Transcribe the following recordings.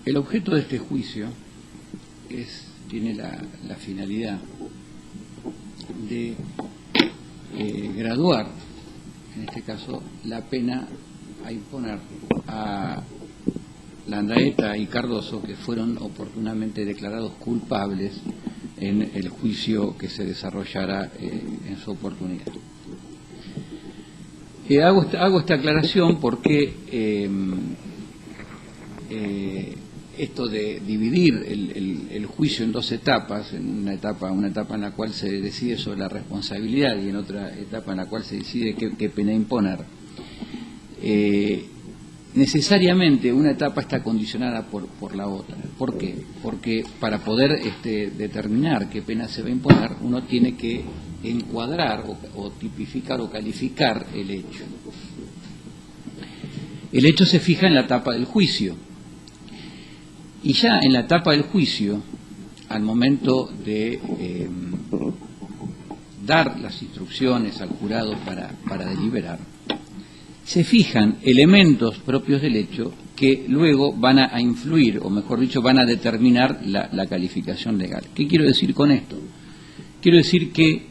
El objeto de este juicio tiene la finalidad de graduar, en este caso, la pena a imponer a Landaeta y Cardoso, que fueron oportunamente declarados culpables en el juicio que se desarrollara en su oportunidad. Hago esta aclaración porque esto de dividir el juicio en dos etapas, en una etapa en la cual se decide sobre la responsabilidad y en otra etapa en la cual se decide qué pena imponer, necesariamente una etapa está condicionada por la otra. ¿Por qué? Porque para poder determinar qué pena se va a imponer, uno tiene que encuadrar o tipificar o calificar el hecho. El hecho se fija en la etapa del juicio. Y ya en la etapa del juicio, al momento de dar las instrucciones al jurado para deliberar, se fijan elementos propios del hecho que luego van a influir, o mejor dicho, van a determinar la calificación legal. ¿Qué quiero decir con esto? Quiero decir que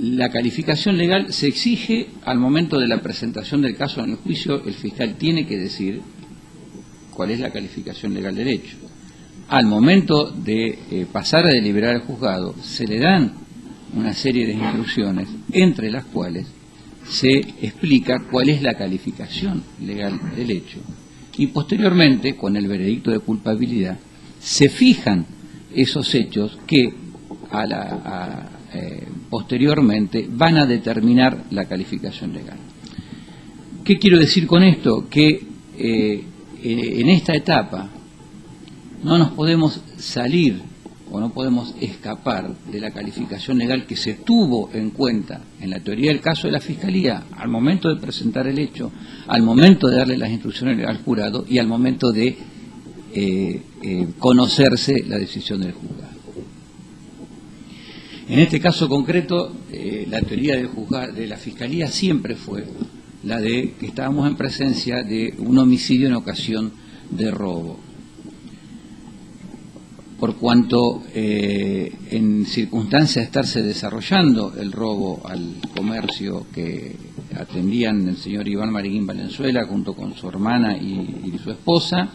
la calificación legal se exige al momento de la presentación del caso en el juicio. El fiscal tiene que decir cuál es la calificación legal del hecho. Al momento de pasar a deliberar al juzgado, se le dan una serie de instrucciones, entre las cuales se explica cuál es la calificación legal del hecho. Y posteriormente, con el veredicto de culpabilidad, se fijan esos hechos que posteriormente van a determinar la calificación legal. ¿Qué quiero decir con esto? Que en esta etapa no nos podemos salir o no podemos escapar de la calificación legal que se tuvo en cuenta en la teoría del caso de la Fiscalía al momento de presentar el hecho, al momento de darle las instrucciones al jurado y al momento de conocerse la decisión del juzgado. En este caso concreto, la teoría de la Fiscalía siempre fue la de que estábamos en presencia de un homicidio en ocasión de robo. Por cuanto en circunstancias de estarse desarrollando el robo al comercio que atendían el señor Iván Mariguín Valenzuela junto con su hermana y su esposa,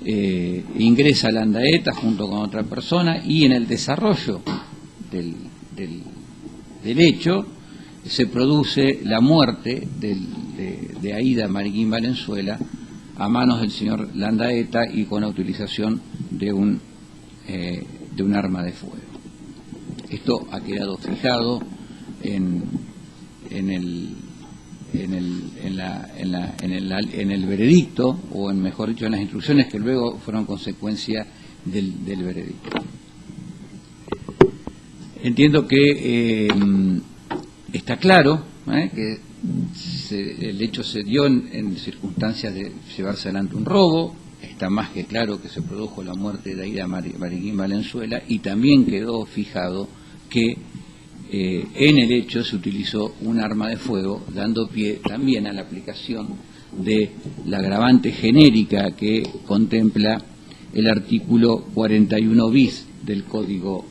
ingresa Landaeta junto con otra persona y en el desarrollo del hecho se produce la muerte de Aida Mariguín Valenzuela a manos del señor Landaeta y con la utilización de un arma de fuego. Esto ha quedado fijado en el veredicto, o en mejor dicho en las instrucciones que luego fueron consecuencia del veredicto. Entiendo que está claro que el hecho se dio en circunstancias de llevarse adelante un robo. Está más que claro que se produjo la muerte de Aida Mariguín Valenzuela y también quedó fijado que en el hecho se utilizó un arma de fuego, dando pie también a la aplicación de la agravante genérica que contempla el artículo 41 bis del Código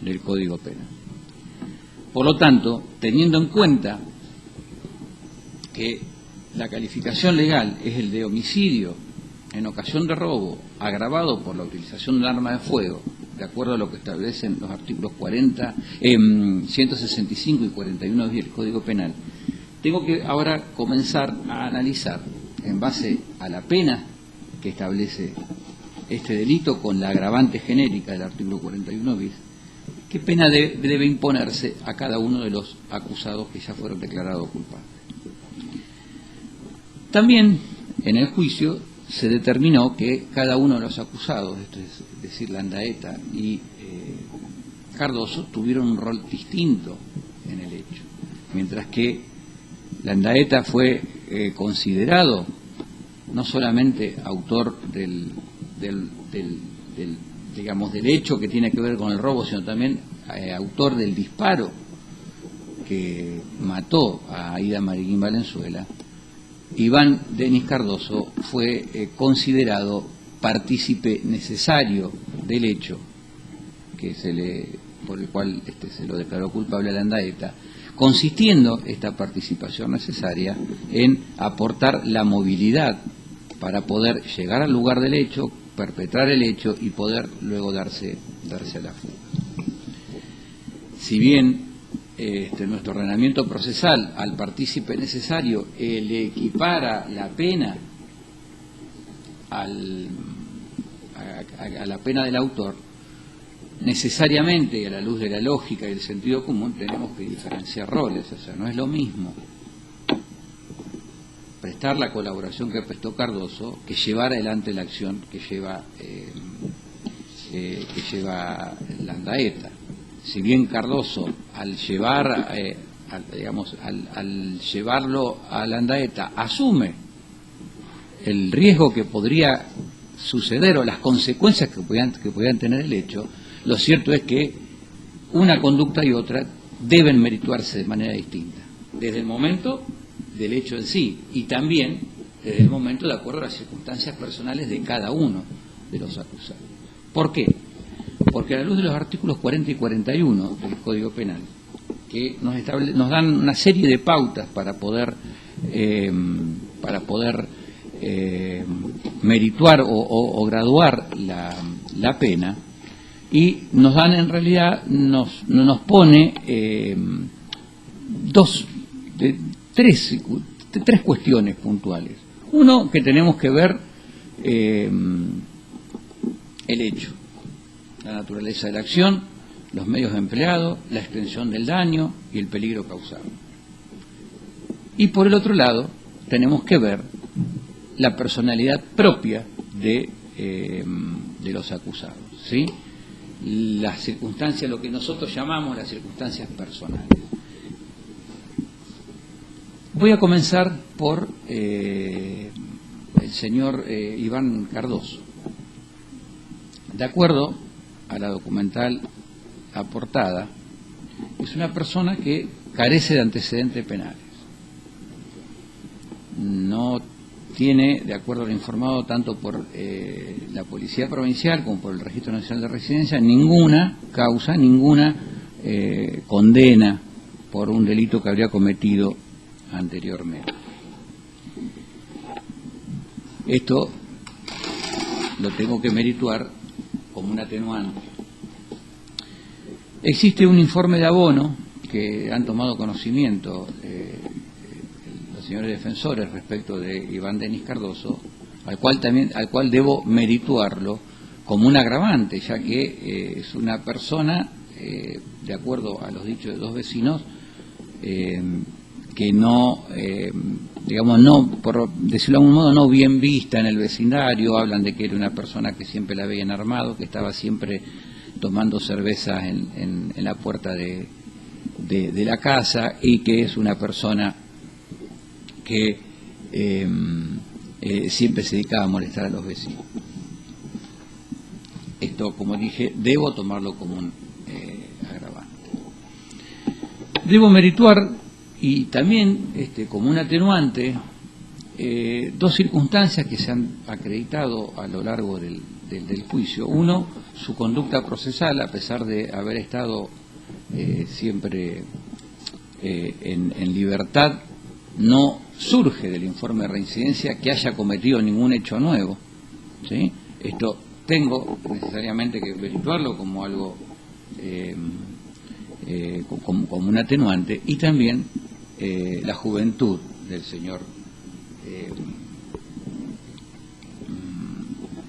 Penal. Por lo tanto, teniendo en cuenta que la calificación legal es el de homicidio en ocasión de robo agravado por la utilización del arma de fuego, de acuerdo a lo que establecen los artículos 165 y 41 del Código Penal, tengo que ahora comenzar a analizar, en base a la pena que establece este delito con la agravante genérica del artículo 41 bis, qué pena debe imponerse a cada uno de los acusados que ya fueron declarados culpables. También en el juicio se determinó que cada uno de los acusados, esto es decir, Landaeta y Cardoso, tuvieron un rol distinto en el hecho. Mientras que Landaeta fue considerado no solamente autor del hecho que tiene que ver con el robo, sino también autor del disparo que mató a Aida Mariguín Valenzuela, Iván Denis Cardoso fue considerado partícipe necesario del hecho por el cual se lo declaró culpable a Landaeta, consistiendo esta participación necesaria en aportar la movilidad para poder llegar al lugar del hecho, perpetrar el hecho y poder luego darse a la fuga. Si bien nuestro ordenamiento procesal al partícipe necesario le equipara la pena a la pena del autor, necesariamente, a la luz de la lógica y el sentido común, tenemos que diferenciar roles. O sea, no es lo mismo prestar la colaboración que prestó Cardoso que llevar adelante la acción que lleva Landaeta. Si bien Cardoso, al llevarlo a Landaeta, asume el riesgo que podría suceder o las consecuencias que podían tener el hecho, lo cierto es que una conducta y otra deben merituarse de manera distinta, desde el momento del hecho en sí y también desde el momento de acuerdo a las circunstancias personales de cada uno de los acusados. ¿Por qué? Porque a la luz de los artículos 40 y 41 del Código Penal, que nos dan una serie de pautas para poder merituar o graduar la pena, y nos dan, en realidad, nos pone tres cuestiones puntuales. Uno, que tenemos que ver el hecho, la naturaleza de la acción, los medios empleados, la extensión del daño y el peligro causado. Y por el otro lado, tenemos que ver la personalidad propia de los acusados, ¿sí? Las circunstancias, lo que nosotros llamamos las circunstancias personales. Voy a comenzar por el señor Iván Cardoso. De acuerdo a la documental aportada, es una persona que carece de antecedentes penales. No tiene, de acuerdo a lo informado tanto por la Policía Provincial como por el Registro Nacional de Residencia, ninguna causa, ninguna condena por un delito que habría cometido anteriormente. Esto lo tengo que merituar como un atenuante. Existe un informe de abono que han tomado conocimiento los señores defensores respecto de Iván Denis Cardoso, al cual debo merituarlo como un agravante, ya que es una persona, de acuerdo a los dichos de dos vecinos, que no, por decirlo de algún modo, no bien vista en el vecindario. Hablan de que era una persona que siempre la veían armado, que estaba siempre tomando cervezas en la puerta de la casa, y que es una persona que siempre se dedicaba a molestar a los vecinos. Esto, como dije, debo tomarlo como un agravante. Debo merituar, y también como un atenuante, dos circunstancias que se han acreditado a lo largo del juicio. Uno, su conducta procesal, a pesar de haber estado siempre en libertad, no surge del informe de reincidencia que haya cometido ningún hecho nuevo, ¿sí? Esto tengo necesariamente que merituarlo como algo, como un atenuante, y también la juventud del señor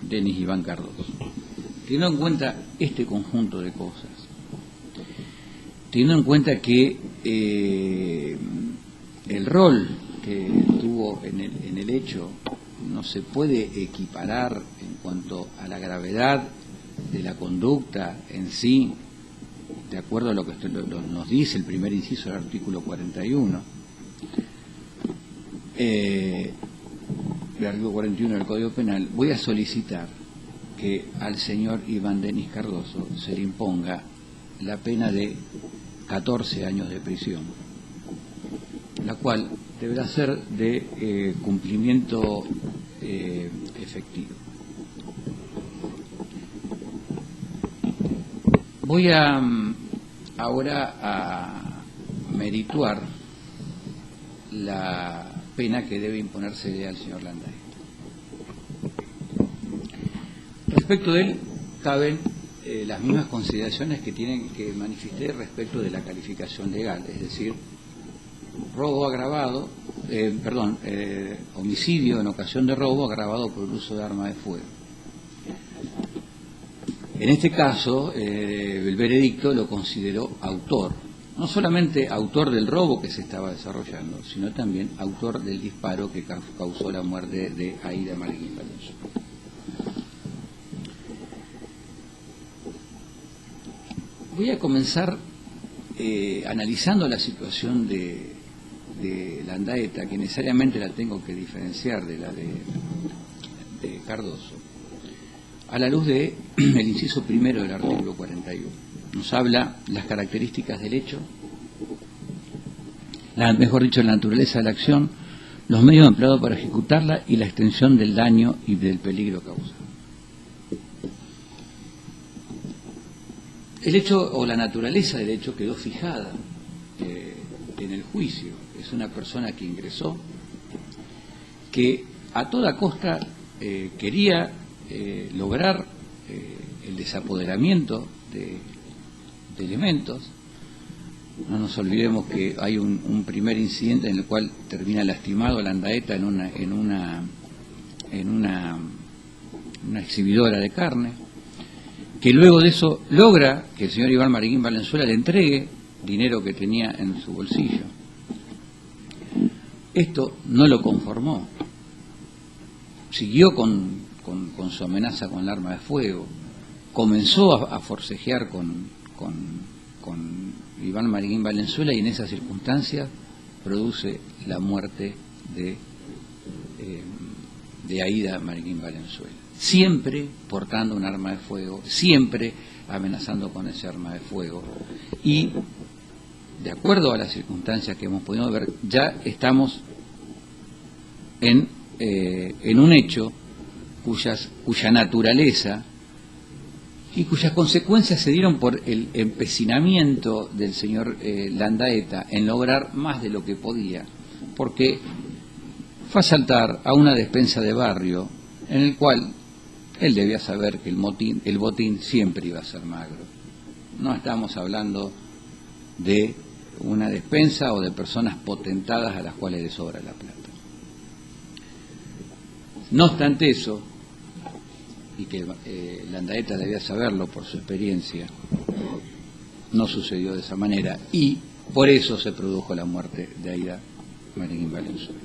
Denis Iván Cardoso. Teniendo en cuenta este conjunto de cosas, teniendo en cuenta que el rol que tuvo en el hecho no se puede equiparar en cuanto a la gravedad de la conducta en sí, de acuerdo a lo que nos dice el primer inciso del artículo 41, del artículo 41 del Código Penal, voy a solicitar que al señor Iván Denis Cardoso se le imponga la pena de 14 años de prisión, la cual deberá ser de cumplimiento efectivo. Voy ahora a merituar la pena que debe imponerse al señor Landaeta. Respecto de él, caben las mismas consideraciones que tienen que manifestar respecto de la calificación legal, es decir, robo agravado, homicidio en ocasión de robo agravado por el uso de arma de fuego. En este caso, el veredicto lo consideró autor, no solamente autor del robo que se estaba desarrollando, sino también autor del disparo que causó la muerte de Aida Marguín Valenzuela. Voy a comenzar analizando la situación de Landaeta, que necesariamente la tengo que diferenciar de la de Cardoso, a la luz del inciso primero del artículo 41. Nos habla las características del hecho, mejor dicho, la naturaleza de la acción, los medios empleados para ejecutarla y la extensión del daño y del peligro causado. El hecho o la naturaleza del hecho quedó fijada en el juicio. Es una persona que ingresó, que a toda costa quería lograr el desapoderamiento de elementos. No nos olvidemos que hay un primer incidente en el cual termina lastimado Landaeta en una exhibidora de carne, que luego de eso logra que el señor Iván Marguín Valenzuela le entregue dinero que tenía en su bolsillo. Esto no lo conformó, siguió con su amenaza con el arma de fuego, comenzó a forcejear con Iván Marguín Valenzuela, y en esas circunstancias produce la muerte de Aida Marguín Valenzuela, siempre portando un arma de fuego, siempre amenazando con ese arma de fuego. Y de acuerdo a las circunstancias que hemos podido ver, ya estamos en un hecho cuya naturaleza y cuyas consecuencias se dieron por el empecinamiento del señor Landaeta en lograr más de lo que podía, porque fue a asaltar a una despensa de barrio en el cual él debía saber que el botín siempre iba a ser magro. No estamos hablando de una despensa o de personas potentadas a las cuales les sobra la plata. No obstante eso, y que Landaeta debía saberlo por su experiencia, no sucedió de esa manera, y por eso se produjo la muerte de Aida Marguín Valenzuela.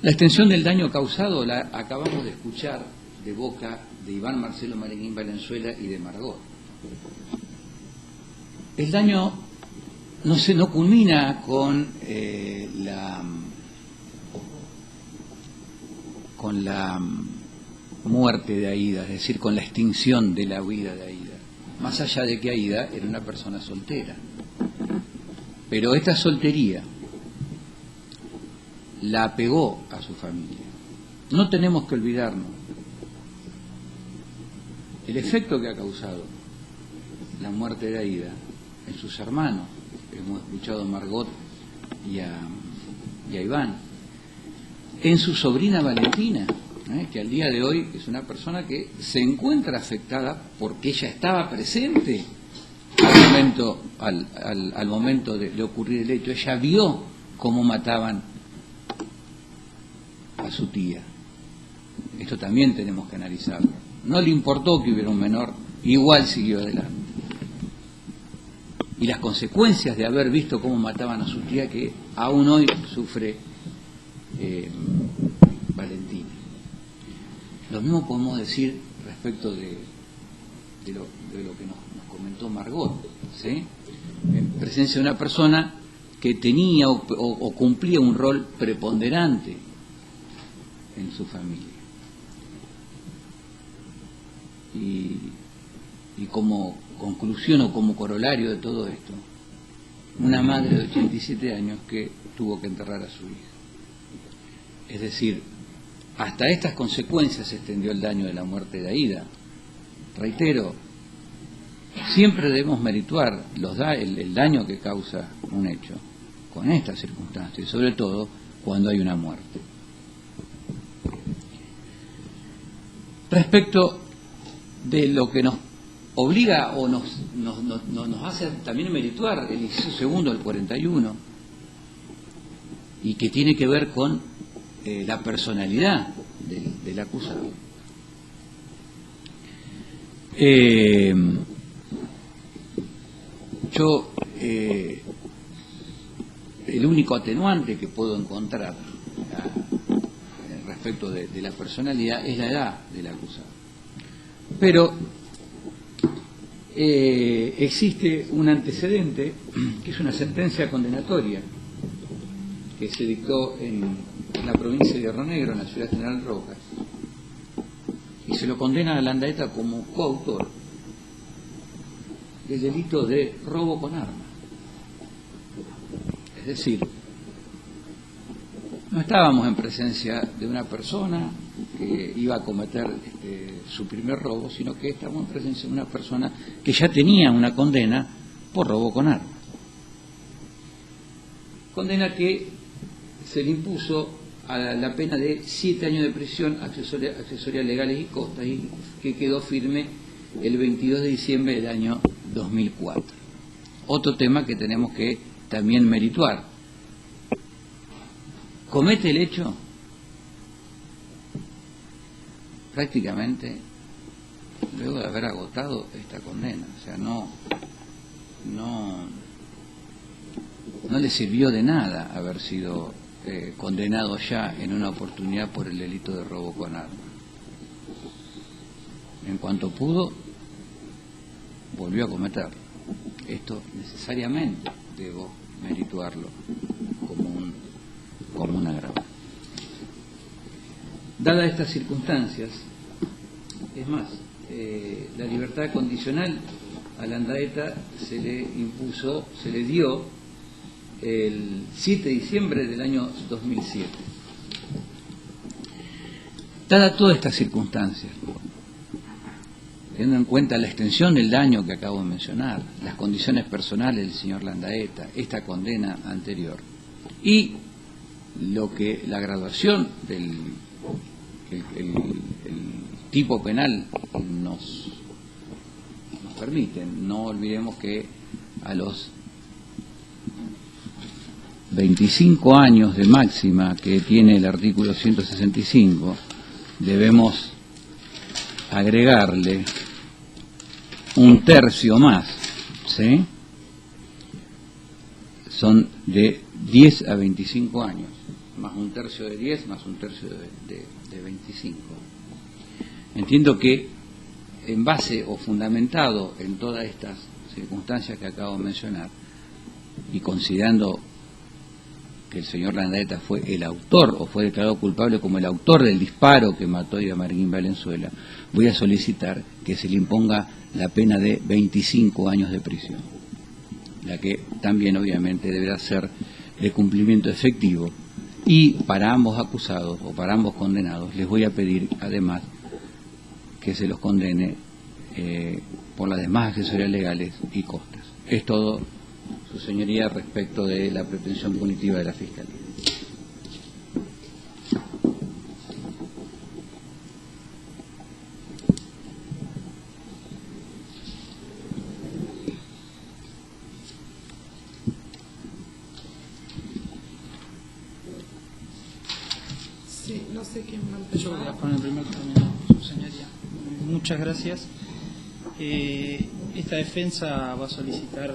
La extensión del daño causado la acabamos de escuchar de boca de Iván Marcelo Marguín Valenzuela y de Margot. El daño no culmina con la muerte de Aida, es decir, con la extinción de la vida de Aida, más allá de que Aida era una persona soltera. Pero esta soltería la apegó a su familia. No tenemos que olvidarnos el efecto que ha causado la muerte de Aida en sus hermanos. Hemos escuchado a Margot y a Iván, en su sobrina Valentina, que al día de hoy es una persona que se encuentra afectada porque ella estaba presente al momento de ocurrir el hecho. Ella vio cómo mataban a su tía. Esto también tenemos que analizarlo. No le importó que hubiera un menor, igual siguió adelante. Y las consecuencias de haber visto cómo mataban a su tía, que aún hoy sufre Valentina. Lo mismo podemos decir respecto de lo que nos comentó Margot, ¿sí? En presencia de una persona que tenía o cumplía un rol preponderante en su familia. Y como conclusión o como corolario de todo esto, una madre de 87 años que tuvo que enterrar a su hija. Es decir, hasta estas consecuencias se extendió el daño de la muerte de Aída. Reitero, siempre debemos merituar el daño que causa un hecho con estas circunstancias, y sobre todo cuando hay una muerte. Respecto de lo que nos obliga o nos hace también merituar el inciso segundo del 41, y que tiene que ver con la personalidad del acusado. El único atenuante que puedo encontrar respecto de la personalidad es la edad del acusado. Pero existe un antecedente, que es una sentencia condenatoria, que se dictó en la provincia de Río Negro, en la ciudad de General Rojas, y se lo condena a Landaeta como coautor del delito de robo con arma. Es decir, no estábamos en presencia de una persona que iba a cometer su primer robo, sino que estábamos en presencia de una persona que ya tenía una condena por robo con arma. Condena que se le impuso a la pena de 7 años de prisión, accesorias legales y costas, y que quedó firme el 22 de diciembre del año 2004. Otro tema que tenemos que también merituar. Comete el hecho prácticamente luego de haber agotado esta condena. O sea, no le sirvió de nada haber sido condenado ya en una oportunidad por el delito de robo con arma. En cuanto pudo, volvió a cometerlo. Esto necesariamente debo merituarlo como un agravante. Dadas estas circunstancias, es más, la libertad condicional a Landaeta se le dio el 7 de diciembre del año 2007. Dada todas estas circunstancias, teniendo en cuenta la extensión del daño que acabo de mencionar, las condiciones personales del señor Landaeta, esta condena anterior, y la graduación del el tipo penal nos permite, no olvidemos que a los 25 años de máxima que tiene el artículo 165, debemos agregarle un tercio más, ¿sí? Son de 10 a 25 años, más un tercio de 10, más un tercio de 25. Entiendo que en base o fundamentado en todas estas circunstancias que acabo de mencionar, y considerando que el señor Landaeta fue el autor o fue declarado culpable como el autor del disparo que mató a Ida Marín Valenzuela, voy a solicitar que se le imponga la pena de 25 años de prisión, la que también obviamente deberá ser de cumplimiento efectivo, y para ambos acusados o para ambos condenados les voy a pedir además que se los condene por las demás accesorias legales y costas. Es todo, su señoría, respecto de la pretensión punitiva de la Fiscalía. Sí, no sé quién va a empezar. Yo voy a poner el primer término, su señoría. Muchas gracias. Esta defensa va a solicitar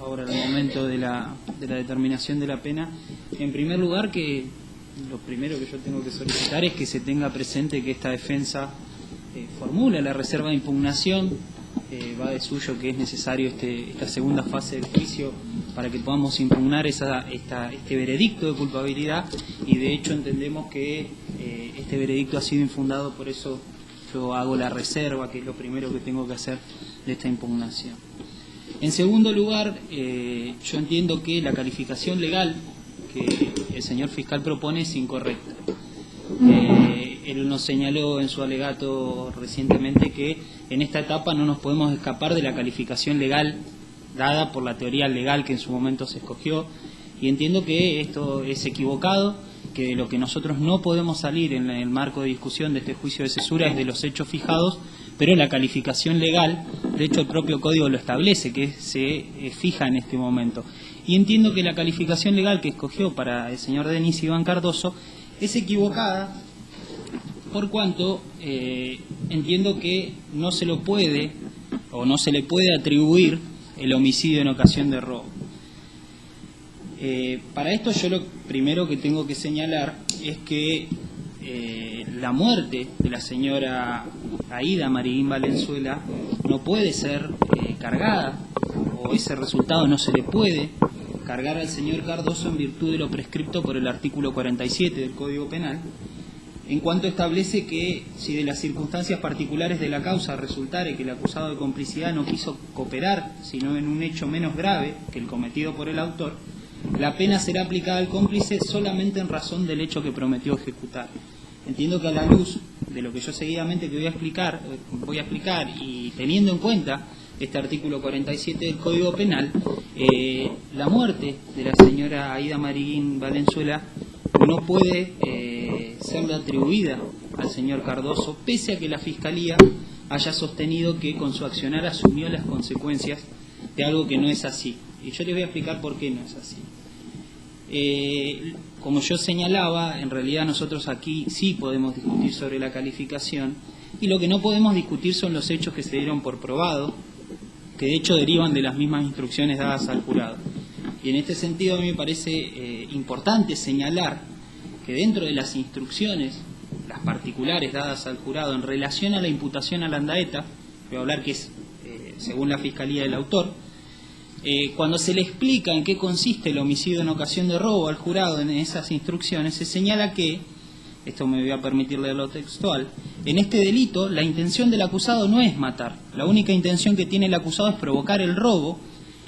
ahora el momento de la determinación de la pena. En primer lugar, que lo primero que yo tengo que solicitar es que se tenga presente que esta defensa formula la reserva de impugnación. Va de suyo que es necesario esta segunda fase del juicio para que podamos impugnar este veredicto de culpabilidad, y de hecho entendemos que este veredicto ha sido infundado, por eso yo hago la reserva, que es lo primero que tengo que hacer de esta impugnación. En segundo lugar, yo entiendo que la calificación legal que el señor fiscal propone es incorrecta. Él nos señaló en su alegato recientemente que en esta etapa no nos podemos escapar de la calificación legal dada por la teoría legal que en su momento se escogió, y entiendo que esto es equivocado, que de lo que nosotros no podemos salir en el marco de discusión de este juicio de cesura es de los hechos fijados, pero la calificación legal, de hecho el propio código lo establece, que se fija en este momento. Y entiendo que la calificación legal que escogió para el señor Denis Iván Cardoso es equivocada, por cuanto entiendo que no se lo puede o no se le puede atribuir el homicidio en ocasión de robo. Para esto yo lo primero que tengo que señalar es que la muerte de la señora Aída Marín Valenzuela no puede ser cargada, o ese resultado no se le puede cargar al señor Cardoso en virtud de lo prescripto por el artículo 47 del Código Penal, en cuanto establece que si de las circunstancias particulares de la causa resultare que el acusado de complicidad no quiso cooperar, sino en un hecho menos grave que el cometido por el autor, la pena será aplicada al cómplice solamente en razón del hecho que prometió ejecutar. Entiendo que a la luz de lo que yo seguidamente voy a explicar y teniendo en cuenta este artículo 47 del Código Penal, la muerte de la señora Aída Marín Valenzuela no puede serle atribuida al señor Cardoso, pese a que la Fiscalía haya sostenido que con su accionar asumió las consecuencias de algo que no es así. Y yo les voy a explicar por qué no es así. Como yo señalaba, en realidad nosotros aquí sí podemos discutir sobre la calificación, y lo que no podemos discutir son los hechos que se dieron por probado, que de hecho derivan de las mismas instrucciones dadas al jurado. Y en este sentido a mí me parece importante señalar que dentro de las instrucciones, las particulares dadas al jurado en relación a la imputación a Landaeta, voy a hablar que es según la Fiscalía del autor, cuando se le explica en qué consiste el homicidio en ocasión de robo al jurado en esas instrucciones, se señala que, esto me voy a permitir leerlo textual, en este delito la intención del acusado no es matar, la única intención que tiene el acusado es provocar el robo,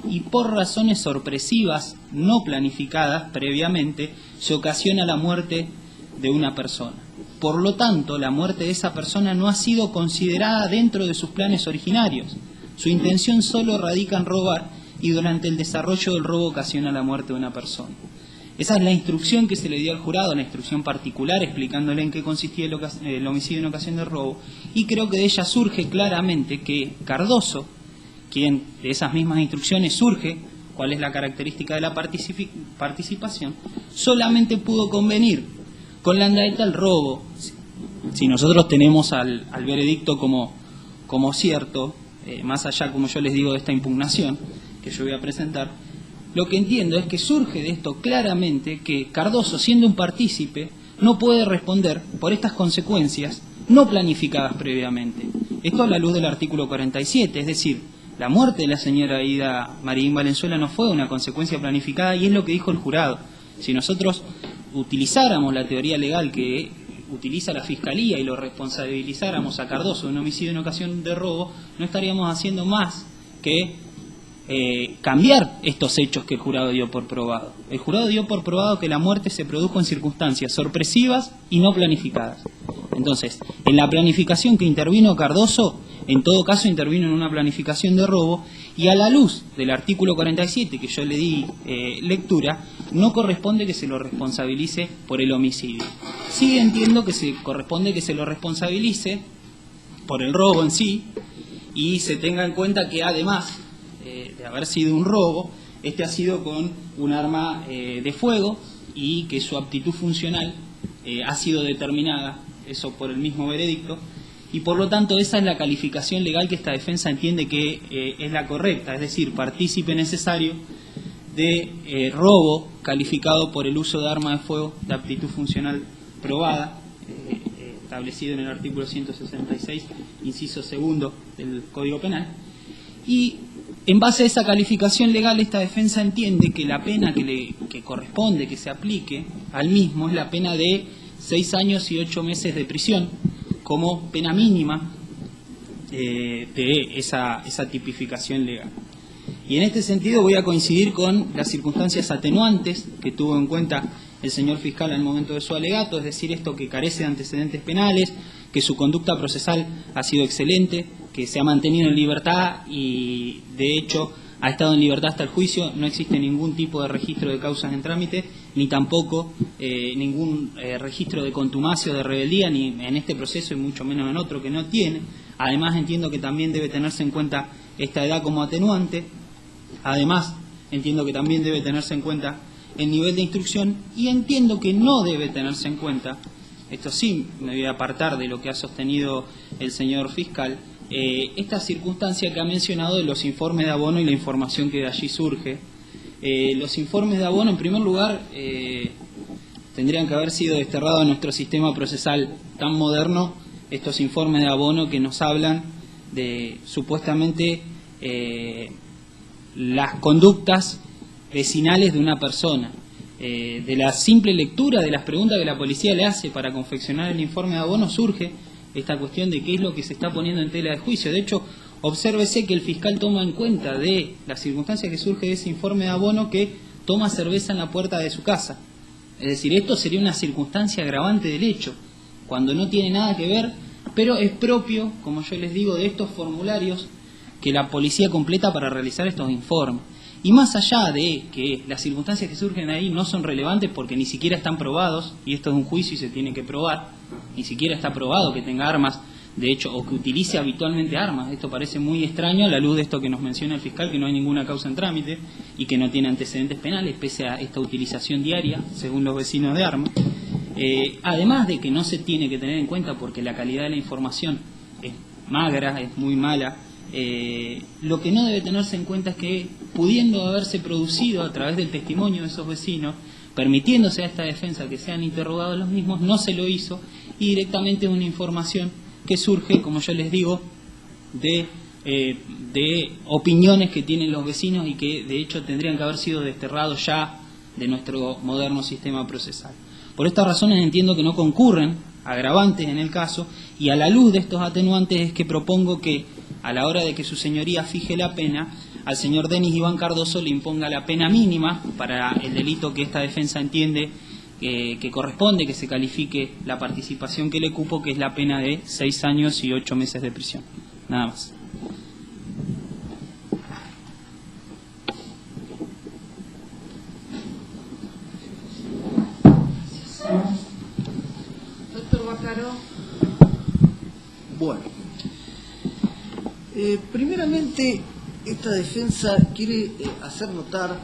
y por razones sorpresivas no planificadas previamente se ocasiona la muerte de una persona. Por lo tanto, la muerte de esa persona no ha sido considerada dentro de sus planes originarios. Su intención solo radica en robar, y durante el desarrollo del robo ocasiona la muerte de una persona. Esa es la instrucción que se le dio al jurado, la instrucción particular explicándole en qué consistía el homicidio en ocasión de robo, y creo que de ella surge claramente que Cardoso, quien de esas mismas instrucciones surge cuál es la característica de la participación, solamente pudo convenir con Landaeta el robo. Si nosotros tenemos al veredicto como cierto, más allá, como yo les digo, de esta impugnación que yo voy a presentar, lo que entiendo es que surge de esto claramente que Cardoso, siendo un partícipe, no puede responder por estas consecuencias no planificadas previamente. Esto a la luz del artículo 47, es decir, la muerte de la señora Aída Marín Valenzuela no fue una consecuencia planificada, y es lo que dijo el jurado. Si nosotros utilizáramos la teoría legal que utiliza la Fiscalía y lo responsabilizáramos a Cardoso de un homicidio en ocasión de robo, no estaríamos haciendo más que cambiar estos hechos que el jurado dio por probado. El jurado dio por probado que la muerte se produjo en circunstancias sorpresivas y no planificadas. Entonces, en la planificación que intervino Cardoso, en todo caso intervino en una planificación de robo, y a la luz del artículo 47 que yo le di lectura, no corresponde que se lo responsabilice por el homicidio. Sí entiendo que se corresponde que se lo responsabilice por el robo en sí, y se tenga en cuenta que además de haber sido un robo, este ha sido con un arma de fuego, y que su aptitud funcional ha sido determinada, eso por el mismo veredicto, y por lo tanto esa es la calificación legal que esta defensa entiende que es la correcta, es decir, partícipe necesario de robo calificado por el uso de arma de fuego de aptitud funcional probada, establecido en el artículo 166, inciso segundo del Código Penal. Y en base a esa calificación legal, esta defensa entiende que la pena que corresponde que se aplique al mismo es la pena de 6 años y 8 meses de prisión como pena mínima de esa tipificación legal. Y en este sentido voy a coincidir con las circunstancias atenuantes que tuvo en cuenta el señor fiscal al momento de su alegato, es decir, esto que carece de antecedentes penales, que su conducta procesal ha sido excelente, que se ha mantenido en libertad y, de hecho, ha estado en libertad hasta el juicio. No existe ningún tipo de registro de causas en trámite, ni tampoco ningún registro de contumacio, de rebeldía, ni en este proceso y mucho menos en otro que no tiene. Además, entiendo que también debe tenerse en cuenta esta edad como atenuante. Además, entiendo que también debe tenerse en cuenta el nivel de instrucción, y entiendo que no debe tenerse en cuenta, esto sí me voy a apartar de lo que ha sostenido el señor fiscal, esta circunstancia que ha mencionado de los informes de abono y la información que de allí surge. Los informes de abono, en primer lugar, tendrían que haber sido desterrados de nuestro sistema procesal tan moderno, estos informes de abono que nos hablan de supuestamente las conductas vecinales de una persona. De la simple lectura de las preguntas que la policía le hace para confeccionar el informe de abono surge esta cuestión de qué es lo que se está poniendo en tela de juicio. De hecho, obsérvese que el fiscal toma en cuenta de las circunstancias que surge de ese informe de abono que toma cerveza en la puerta de su casa. Es decir, esto sería una circunstancia agravante del hecho, cuando no tiene nada que ver, pero es propio, como yo les digo, de estos formularios que la policía completa para realizar estos informes. Y más allá de que las circunstancias que surgen ahí no son relevantes porque ni siquiera están probados, y esto es un juicio y se tiene que probar, ni siquiera está probado que tenga armas, de hecho, o que utilice habitualmente armas. Esto parece muy extraño a la luz de esto que nos menciona el fiscal, que no hay ninguna causa en trámite y que no tiene antecedentes penales, pese a esta utilización diaria, según los vecinos, de armas. Además de que no se tiene que tener en cuenta porque la calidad de la información es magra, es muy mala. Lo que no debe tenerse en cuenta es que, pudiendo haberse producido a través del testimonio de esos vecinos, permitiéndose a esta defensa que sean interrogados los mismos, no se lo hizo, y directamente es una información que surge, como yo les digo, de opiniones que tienen los vecinos y que de hecho tendrían que haber sido desterrados ya de nuestro moderno sistema procesal. Por estas razones entiendo que no concurren agravantes en el caso, y a la luz de estos atenuantes es que propongo que, a la hora de que su señoría fije la pena, al señor Denis Iván Cardoso le imponga la pena mínima para el delito que esta defensa entiende que corresponde, que se califique la participación que le cupo, que es la pena de 6 años y 8 meses de prisión. Nada más. Doctor Bacaro. Bueno, primeramente esta defensa quiere hacer notar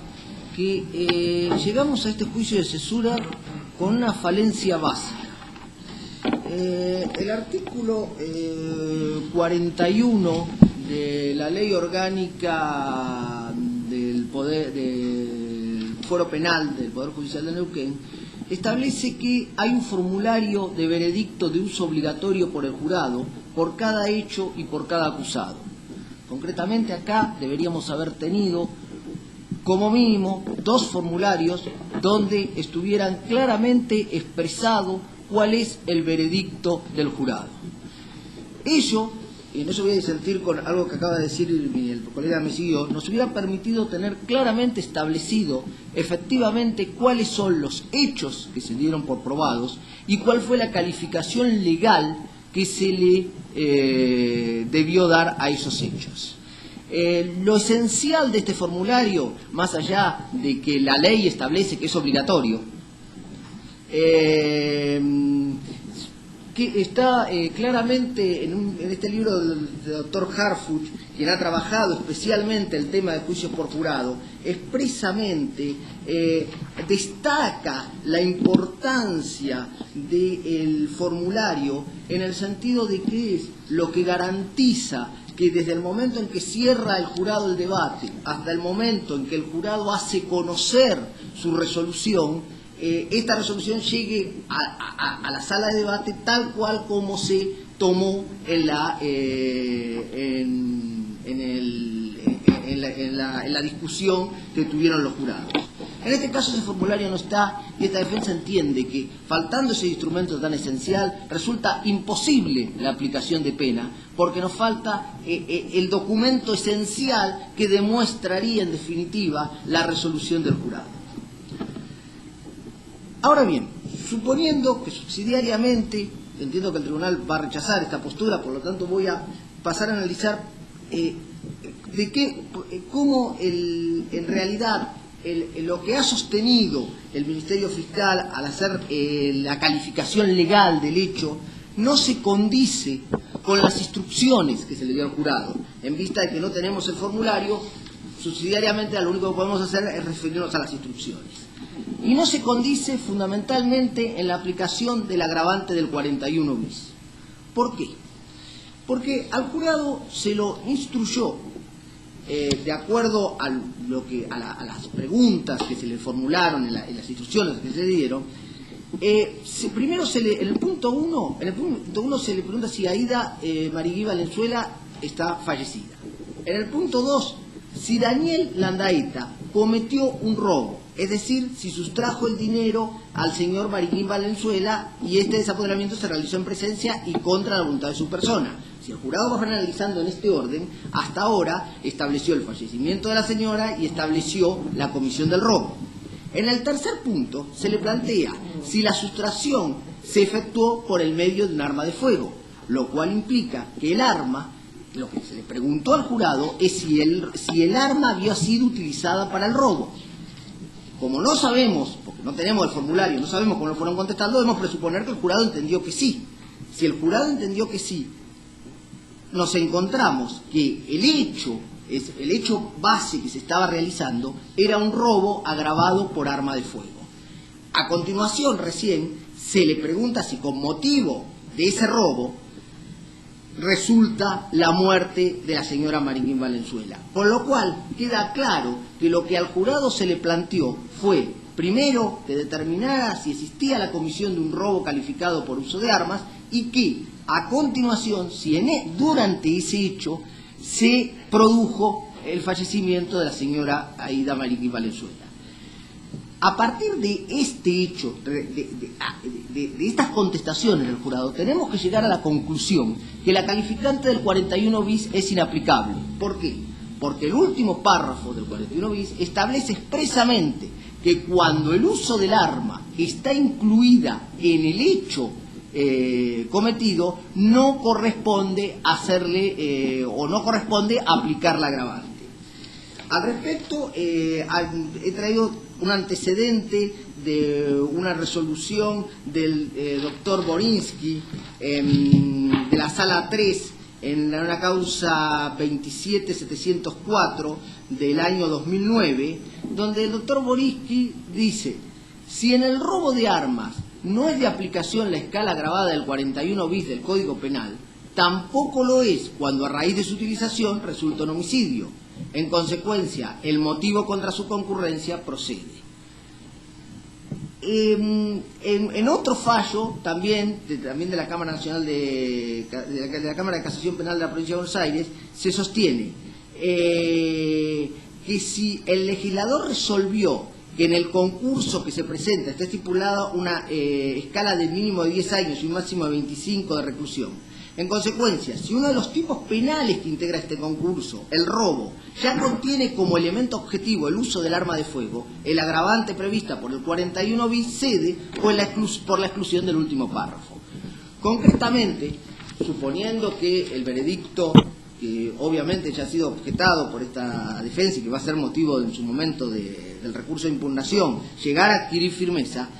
que llegamos a este juicio de cesura con una falencia básica. El artículo 41 de la Ley Orgánica del Foro Penal del Poder Judicial de Neuquén establece que hay un formulario de veredicto de uso obligatorio por el jurado por cada hecho y por cada acusado. Concretamente acá deberíamos haber tenido como mínimo 2 formularios donde estuvieran claramente expresado cuál es el veredicto del jurado. Ello, y en eso voy a disentir con algo que acaba de decir el colega me siguió, nos hubiera permitido tener claramente establecido efectivamente cuáles son los hechos que se dieron por probados y cuál fue la calificación legal que se le debió dar a esos hechos. Lo esencial de este formulario, más allá de que la ley establece que es obligatorio, que está claramente en este libro del doctor Harfuch, quien ha trabajado especialmente el tema de juicios por jurado, expresamente destaca la importancia del formulario en el sentido de que es lo que garantiza que desde el momento en que cierra el jurado el debate hasta el momento en que el jurado hace conocer su resolución, esta resolución llegue a la sala de debate tal cual como se tomó en la discusión que tuvieron los jurados. En este caso ese formulario no está y esta defensa entiende que, faltando ese instrumento tan esencial, resulta imposible la aplicación de pena, porque nos falta el documento esencial que demostraría en definitiva la resolución del jurado. Ahora bien, suponiendo que subsidiariamente, entiendo que el tribunal va a rechazar esta postura, por lo tanto voy a pasar a analizar cómo en realidad lo que ha sostenido el Ministerio Fiscal al hacer la calificación legal del hecho no se condice con las instrucciones que se le dio al jurado. En vista de que no tenemos el formulario, subsidiariamente lo único que podemos hacer es referirnos a las instrucciones. Y no se condice fundamentalmente en la aplicación del agravante del 41 bis. ¿Por qué? Porque al jurado se lo instruyó, de acuerdo a las preguntas que se le formularon en las instrucciones que se le dieron, primero en el punto 1 se le pregunta si Aída Marigui Valenzuela está fallecida. En el punto 2, si Daniel Landaeta cometió un robo, es decir, si sustrajo el dinero al señor Marigui Valenzuela y este desapoderamiento se realizó en presencia y contra la voluntad de su persona. Si el jurado va analizando en este orden, hasta ahora estableció el fallecimiento de la señora y estableció la comisión del robo. En el tercer punto se le plantea si la sustracción se efectuó por el medio de un arma de fuego, lo cual implica que el arma, lo que se le preguntó al jurado es si el arma había sido utilizada para el robo. Como no sabemos, porque no tenemos el formulario, no sabemos cómo lo fueron contestando, debemos presuponer que el jurado entendió que sí. Si el jurado entendió que sí, nos encontramos que el hecho base que se estaba realizando era un robo agravado por arma de fuego. A continuación, recién, se le pregunta si con motivo de ese robo resulta la muerte de la señora Marigui Valenzuela. Por lo cual, queda claro que lo que al jurado se le planteó fue, primero, que determinara si existía la comisión de un robo calificado por uso de armas y que, a continuación, si durante ese hecho se produjo el fallecimiento de la señora Aída Marigui Valenzuela. A partir de este hecho, de estas contestaciones del jurado, tenemos que llegar a la conclusión que la calificante del 41 bis es inaplicable. ¿Por qué? Porque el último párrafo del 41 bis establece expresamente que cuando el uso del arma está incluida en el hecho cometido, no corresponde o no corresponde aplicar la agravante. Al respecto, he traído un antecedente de una resolución del doctor Borinsky de la Sala 3 en una causa 27704 del año 2009, donde el doctor Borinsky dice: si en el robo de armas no es de aplicación la escala agravada del 41 bis del Código Penal, tampoco lo es cuando a raíz de su utilización resulta un homicidio. En consecuencia, el motivo contra su concurrencia procede. En otro fallo, también de la Cámara Nacional de la Cámara de Casación Penal de la Provincia de Buenos Aires, se sostiene que si el legislador resolvió que en el concurso que se presenta está estipulada una escala de mínimo de 10 años y un máximo de 25 de reclusión. En consecuencia, si uno de los tipos penales que integra este concurso, el robo, ya contiene como elemento objetivo el uso del arma de fuego, el agravante prevista por el 41 bis cede por la exclusión del último párrafo. Concretamente, suponiendo que el veredicto, que obviamente ya ha sido objetado por esta defensa y que va a ser motivo en su momento del recurso de impugnación, llegara a adquirir firmeza,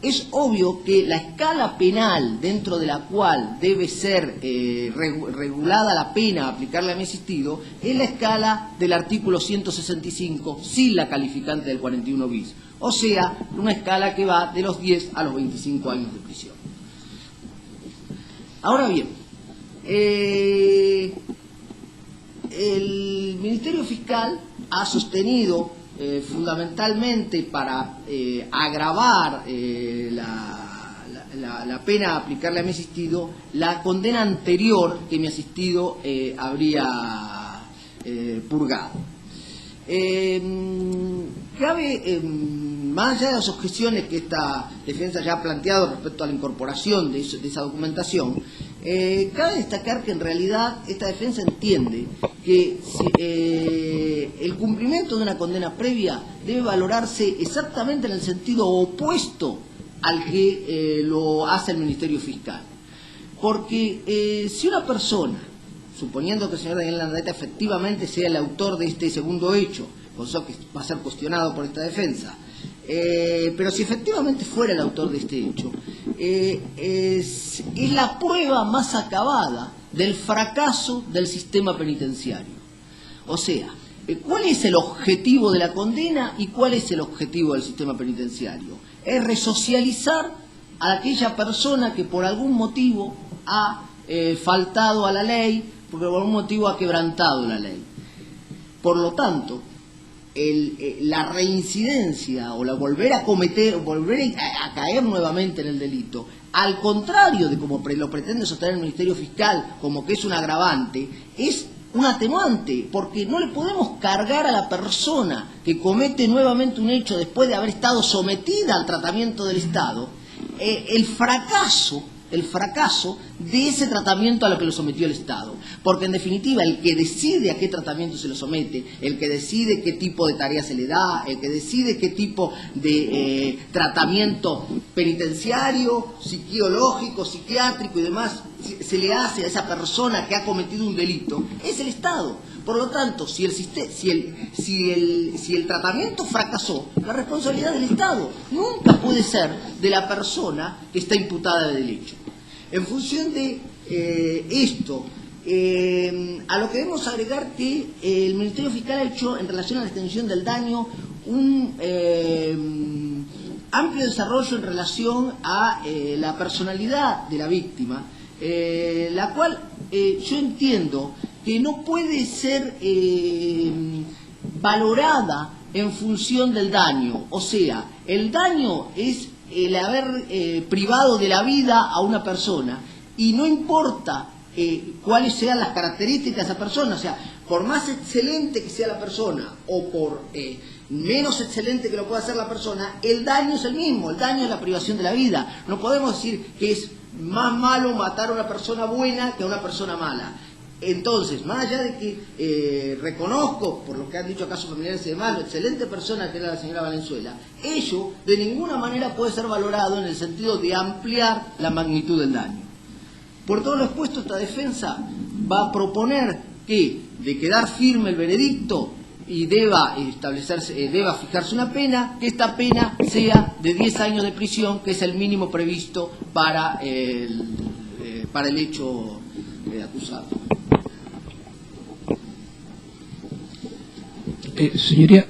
es obvio que la escala penal dentro de la cual debe ser regulada la pena a aplicarle a mi asistido es la escala del artículo 165 sin la calificante del 41 bis, o sea, una escala que va de los 10 a los 25 años de prisión. Ahora bien, el Ministerio Fiscal ha sostenido fundamentalmente para agravar la pena a aplicarle a mi asistido la condena anterior que mi asistido habría purgado. Cabe, más allá de las objeciones que esta defensa ya ha planteado respecto a la incorporación de esa documentación, cabe destacar que en realidad esta defensa entiende que el cumplimiento de una condena previa debe valorarse exactamente en el sentido opuesto al que lo hace el Ministerio Fiscal. Porque si una persona, suponiendo que el señor Daniel Landaeta efectivamente sea el autor de este segundo hecho, cosa que va a ser cuestionado por esta defensa, pero si efectivamente fuera el autor de este hecho, es la prueba más acabada del fracaso del sistema penitenciario. O sea, ¿cuál es el objetivo de la condena y cuál es el objetivo del sistema penitenciario? Es resocializar a aquella persona que por algún motivo ha faltado a la ley, porque por algún motivo ha quebrantado la ley. Por lo tanto, la reincidencia o la volver a cometer, volver a caer nuevamente en el delito, al contrario de como lo pretende sostener el Ministerio Fiscal, como que es un agravante, es un atenuante, porque no le podemos cargar a la persona que comete nuevamente un hecho después de haber estado sometida al tratamiento del Estado, el fracaso de ese tratamiento a lo que lo sometió el Estado. Porque en definitiva el que decide a qué tratamiento se lo somete, el que decide qué tipo de tarea se le da, el que decide qué tipo de tratamiento penitenciario, psicológico, psiquiátrico y demás se le hace a esa persona que ha cometido un delito, es el Estado. Por lo tanto, si el tratamiento fracasó, la responsabilidad del Estado nunca puede ser de la persona que está imputada del hecho. En función de esto, a lo que debemos agregar que el Ministerio Fiscal ha hecho en relación a la extensión del daño un amplio desarrollo en relación a la personalidad de la víctima, la cual yo entiendo que no puede ser valorada en función del daño. O sea, el daño es el haber privado de la vida a una persona, y no importa cuáles sean las características de esa persona. O sea, por más excelente que sea la persona o por menos excelente que lo pueda hacer la persona, el daño es el mismo, el daño es la privación de la vida. No podemos decir que es más malo matar a una persona buena que a una persona mala. Entonces, más allá de que reconozco, por lo que han dicho acá sus familiares y demás, lo excelente persona que era la señora Valenzuela, ello de ninguna manera puede ser valorado en el sentido de ampliar la magnitud del daño. Por todo lo expuesto, esta defensa va a proponer que, de quedar firme el veredicto y deba fijarse una pena, que esta pena sea de 10 años de prisión, que es el mínimo previsto para el hecho acusado. Señoría,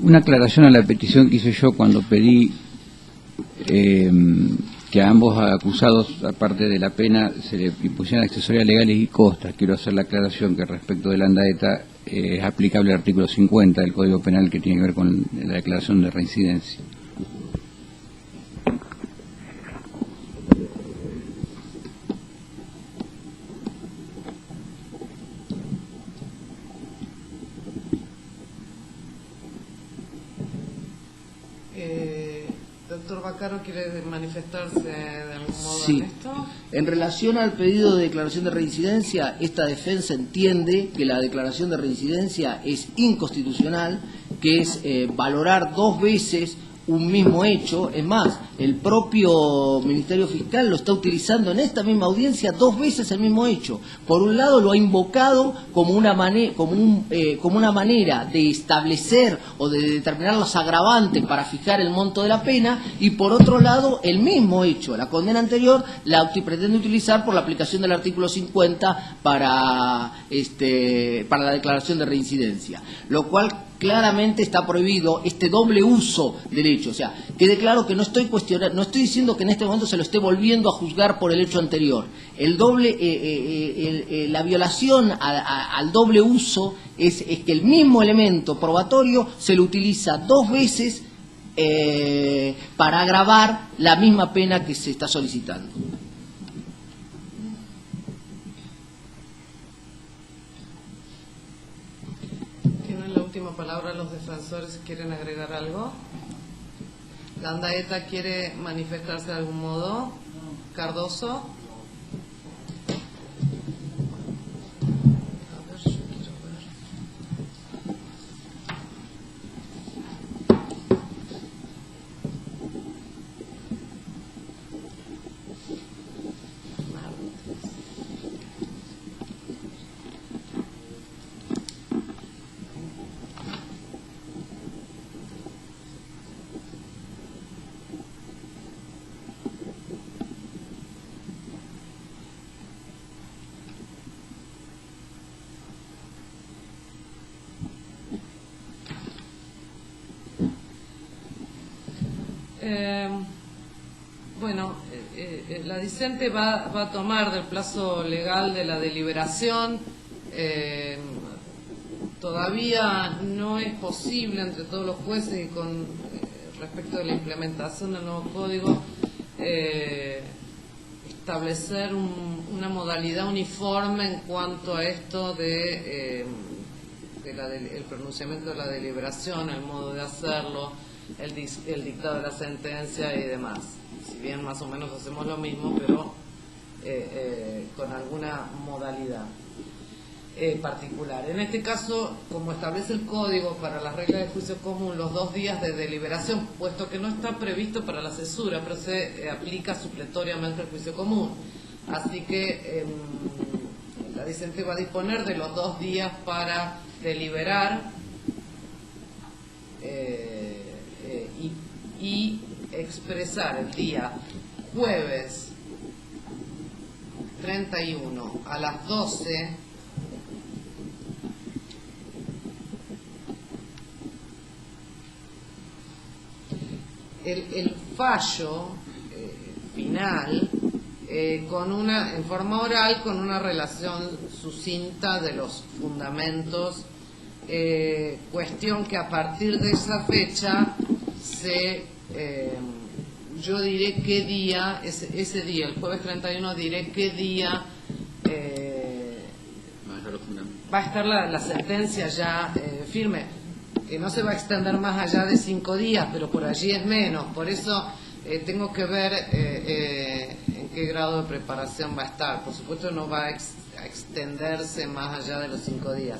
una aclaración a la petición que hice yo cuando pedí que a ambos acusados, aparte de la pena, se le impusieran accesorias legales y costas. Quiero hacer la aclaración que respecto de Landaeta es aplicable el artículo 50 del Código Penal, que tiene que ver con la declaración de reincidencia. Doctor Baccaro, ¿quiere manifestarse de algún modo Sí. en esto? En relación al pedido de declaración de reincidencia, esta defensa entiende que la declaración de reincidencia es inconstitucional, que es valorar dos veces un mismo hecho. Es más, el propio Ministerio Fiscal lo está utilizando en esta misma audiencia dos veces el mismo hecho. Por un lado lo ha invocado como una manera de establecer o de determinar los agravantes para fijar el monto de la pena, y por otro lado el mismo hecho, la condena anterior, la pretende utilizar por la aplicación del artículo 50 para la declaración de reincidencia, lo cual claramente está prohibido este doble uso del hecho. O sea, quede claro que no estoy diciendo que en este momento se lo esté volviendo a juzgar por el hecho anterior. La violación al doble uso es que el mismo elemento probatorio se lo utiliza dos veces para agravar la misma pena que se está solicitando. Tienen la última palabra los defensores. profesores quieren agregar algo. Landaeta quiere manifestarse de algún modo. Cardoso. A ver, yo quiero ver. Bueno, la discente va a tomar del plazo legal de la deliberación. Todavía no es posible entre todos los jueces y con respecto de la implementación del nuevo código establecer una modalidad uniforme en cuanto a esto de el pronunciamiento de la deliberación, el modo de hacerlo, el dictado de la sentencia y demás. Si bien más o menos hacemos lo mismo, pero con alguna modalidad particular. En este caso, como establece el código para las reglas de juicio común, los 2 días de deliberación, puesto que no está previsto para la cesura, pero se aplica supletoriamente al juicio común. Así que la discente va a disponer de los 2 días para deliberar y expresar el día jueves 31 a las 12 el fallo final en forma oral, con una relación sucinta de los fundamentos, cuestión que a partir de esa fecha yo diré qué día, ese día, el jueves 31, diré qué día va a estar la sentencia ya firme, que no se va a extender más allá de 5 días, pero por allí es menos. Por eso tengo que ver en qué grado de preparación va a estar. Por supuesto no va a extenderse más allá de los 5 días.